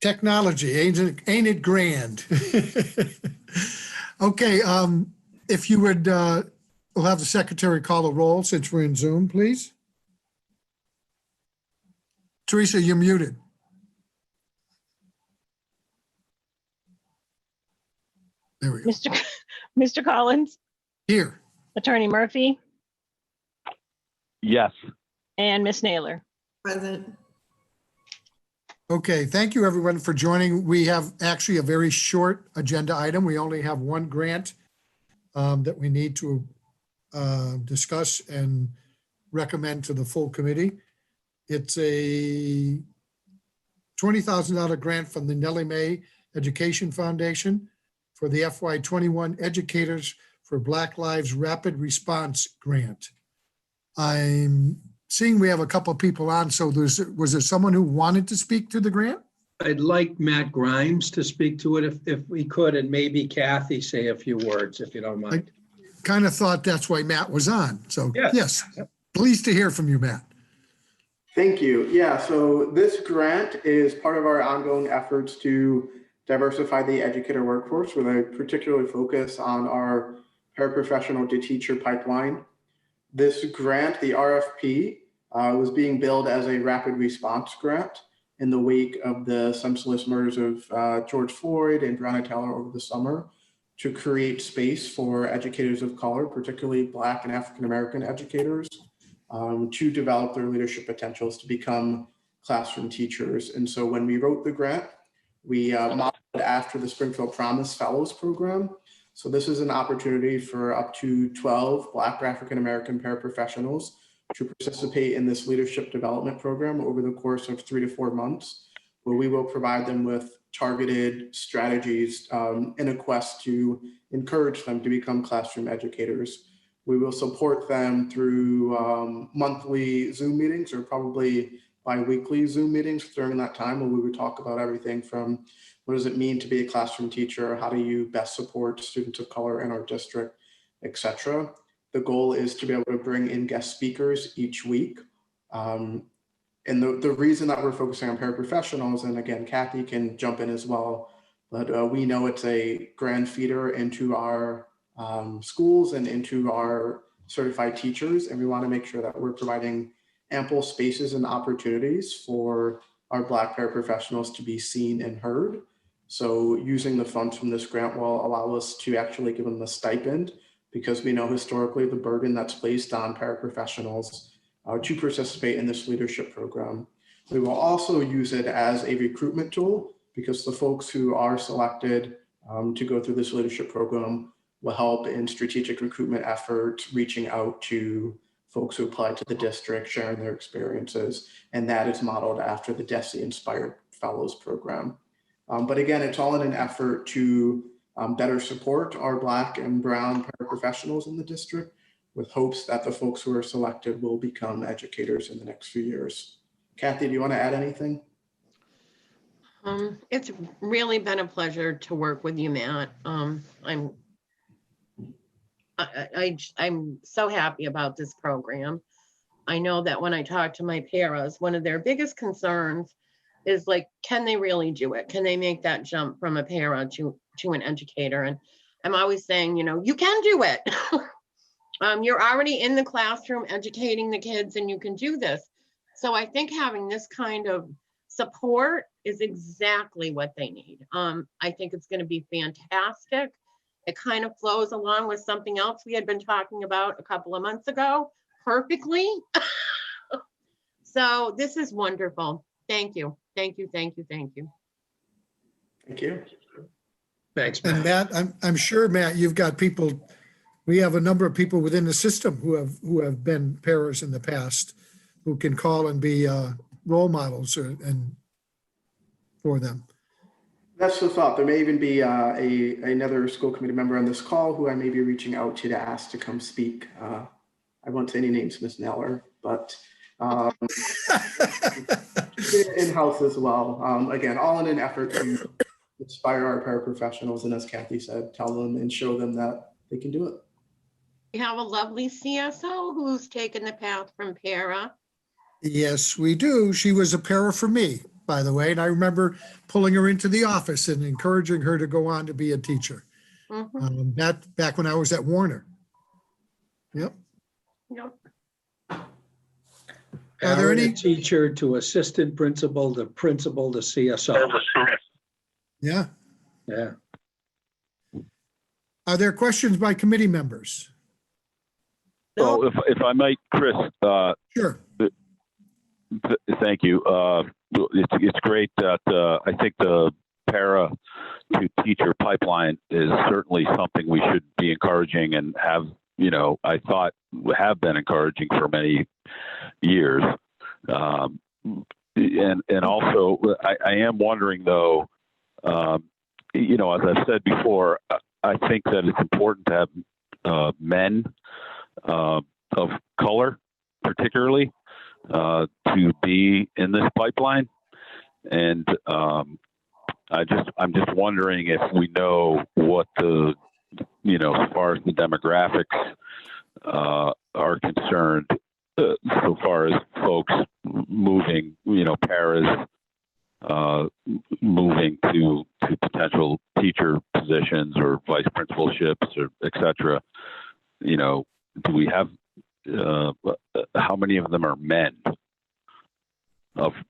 Technology, ain't it grand? Okay, if you would, we'll have the secretary call a roll since we're in Zoom, please. Teresa, you're muted. There we go. Mr. Collins, Here. Attorney Murphy, Yes. and Miss Naylor. Present. Okay, thank you everyone for joining. We have actually a very short agenda item. We only have one grant that we need to discuss and recommend to the full committee. It's a $20,000 grant from the Nellie Mae Education Foundation for the FY21 Educators for Black Lives Rapid Response Grant. I'm seeing we have a couple of people on, so was there someone who wanted to speak to the grant? I'd like Matt Grimes to speak to it if we could, and maybe Kathy say a few words, if you don't mind. Kind of thought that's why Matt was on. So yes, Yep. Pleased to hear from you, Matt. Thank you. Yeah, so this grant is part of our ongoing efforts to diversify the educator workforce with a particular focus on our paraprofessional to teacher pipeline. This grant, the RFP, was being billed as a rapid response grant in the wake of the senseless murders of George Floyd and Breonna Taylor over the summer to create space for educators of color, particularly Black and African-American educators, to develop their leadership potentials to become classroom teachers. And so when we wrote the grant, we modeled after the Springfield Promise Fellows Program. So this is an opportunity for up to 12 Black or African-American paraprofessionals to participate in this leadership development program over the course of 3 to 4 months, where we will provide them with targeted strategies in a quest to encourage them to become classroom educators. We will support them through monthly Zoom meetings or probably bi-weekly Zoom meetings during that time, where we would talk about everything from what does it mean to be a classroom teacher, how do you best support students of color in our district, etc. The goal is to be able to bring in guest speakers each week. And the reason that we're focusing on paraprofessionals, and again, Kathy can jump in as well, but we know it's a grand feeder into our schools and into our certified teachers, and we want to make sure that we're providing ample spaces and opportunities for our Black paraprofessionals to be seen and heard. So using the funds from this grant will allow us to actually give them a stipend, because we know historically the burden that's placed on paraprofessionals to participate in this leadership program. We will also use it as a recruitment tool, because the folks who are selected to go through this leadership program will help in strategic recruitment efforts, reaching out to folks who apply to the district, sharing their experiences, and that is modeled after the DESE Inspired Fellows Program. But again, it's all in an effort to better support our Black and Brown paraprofessionals in the district, with hopes that the folks who are selected will become educators in the next few years. Kathy, do you want to add anything? It's really been a pleasure to work with you, Matt. I'm so happy about this program. I know that when I talk to my paras, one of their biggest concerns is like, can they really do it? Can they make that jump from a para to an educator? And I'm always saying, you know, you can do it. You're already in the classroom educating the kids, and you can do this. So I think having this kind of support is exactly what they need. I think it's going to be fantastic. It kind of flows along with something else we had been talking about a couple of months ago perfectly. So this is wonderful. Thank you. Thank you. Thank you. Thank you. Thank you. Thanks, Matt. And Matt, I'm sure, Matt, you've got people, we have a number of people within the system who have been paras in the past, who can call and be role models and for them. That's the thought. There may even be another school committee member on this call who I may be reaching out to ask to come speak. I won't say any names, Ms. Neller, but in-house as well. Again, all in an effort to inspire our paraprofessionals, and as Kathy said, tell them and show them that they can do it. We have a lovely CSO who's taken the path from para. Yes, we do. She was a para for me. by the way, and I remember pulling her into the office and encouraging her to go on to be a teacher. Mhm. That back when I was at Warner. Yep. Yep. Are there Parent any- to teacher to assistant principal to principal to CSO. Yeah. Yeah. Are there questions by committee members? Oh, if I might, Chris, Sure. thank you. It's great that I think the para to teacher pipeline is certainly something we should be encouraging and have, I thought have been encouraging for many years. And also, I am wondering though, as I've said before, I think that it's important to have men of color, particularly, to be in this pipeline. And I'm just wondering if we know what as far as the demographics are concerned, so far as folks moving, paras moving to potential teacher positions or vice principalships or et cetera, do we have, how many of them are men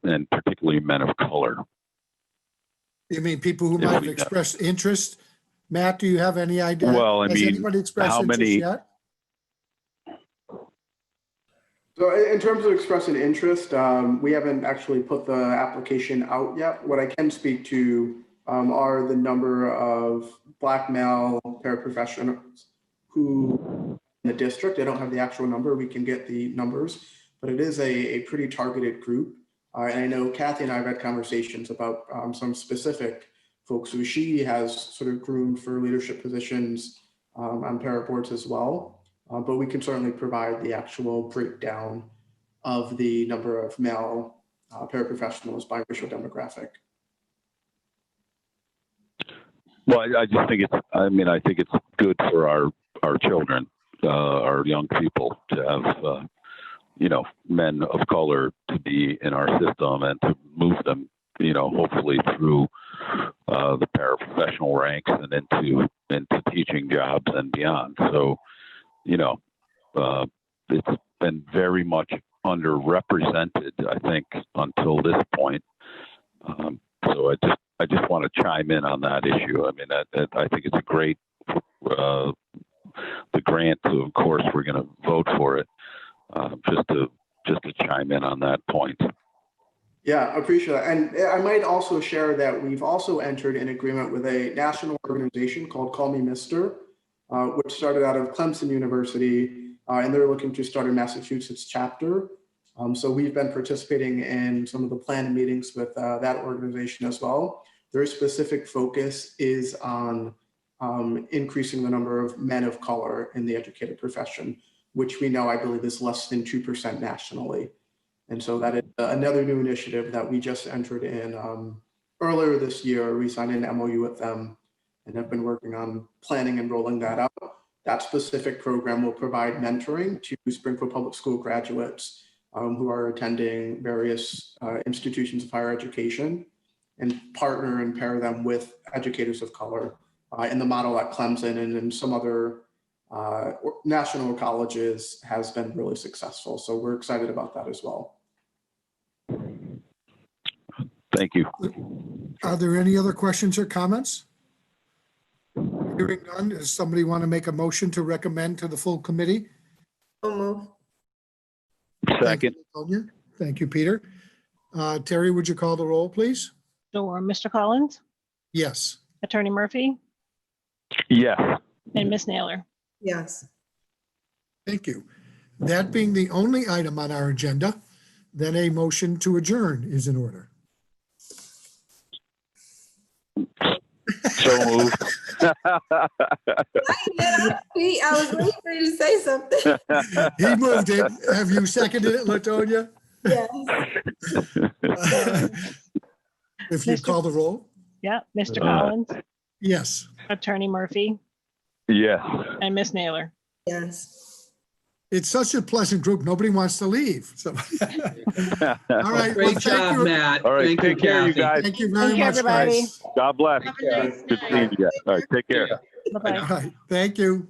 and particularly men of color? You mean people who If might have we know. expressed interest? Matt, do you have any idea? Well, I Has mean, anybody expressed how interest many- yet? So in terms of expressing interest, we haven't actually put the application out yet. What I can speak to are the number of Black male paraprofessionals who in the district. I don't have the actual number. We can get the numbers, but it is a pretty targeted group. And I know Kathy and I have had conversations about some specific folks who she has sort of groomed for leadership positions on para boards as well. But we can certainly provide the actual breakdown of the number of male paraprofessionals by racial demographic. Well, I just think I think it's good for our children, our young people to have, men of color to be in our system and to move them, hopefully through the paraprofessional ranks and into teaching jobs and beyond. So, it's been very much underrepresented, I think, until this point. So I just want to chime in on that issue. I mean, I think it's a great, the grant. So of course, we're going to vote for it. Just to chime in on that point. Yeah, I appreciate that. And I might also share that we've also entered an agreement with a national organization called Call Me Mister, which started out of Clemson University, and they're looking to start a Massachusetts chapter. So we've been participating in some of the planned meetings with that organization as well. Their specific focus is on increasing the number of men of color in the educator profession, which we know, I believe, is less than 2% nationally. And so that is another new initiative that we just entered in earlier this year. We signed an MOU with them and have been working on planning and rolling that out. That specific program will provide mentoring to Springfield Public School graduates who are attending various institutions of higher education and partner and pair them with educators of color in the model at Clemson and in some other national colleges has been really successful. So we're excited about that as well. Thank you. Are there any other questions or comments? Hearing none, does somebody want to make a motion to recommend to the full committee? So move. Second. Thank you, Peter. Terry, would you call the roll, please? Sure. Mr. Collins, Yes. Attorney Murphy, Yes. and Miss Naylor. Yes. Thank you. That being the only item on our agenda, then a motion to adjourn is in order. So moved. I was waiting for you to say something. He moved it. Have you seconded it, Latonia? Yes. If you call the roll? Yeah, Mr. Collins, Yes. Attorney Murphy, Yes. and Miss Naylor. Yes. it's such a pleasant group. Nobody wants to leave. So, all right. Well, Great thank job, you. Matt. All right, Thank you, take care, you Kathy. guys. Thank you very Thank you, much, everybody. guys. God bless. Have a nice Good night. seeing you guys. All right, take care. Bye-bye. All right. Thank you.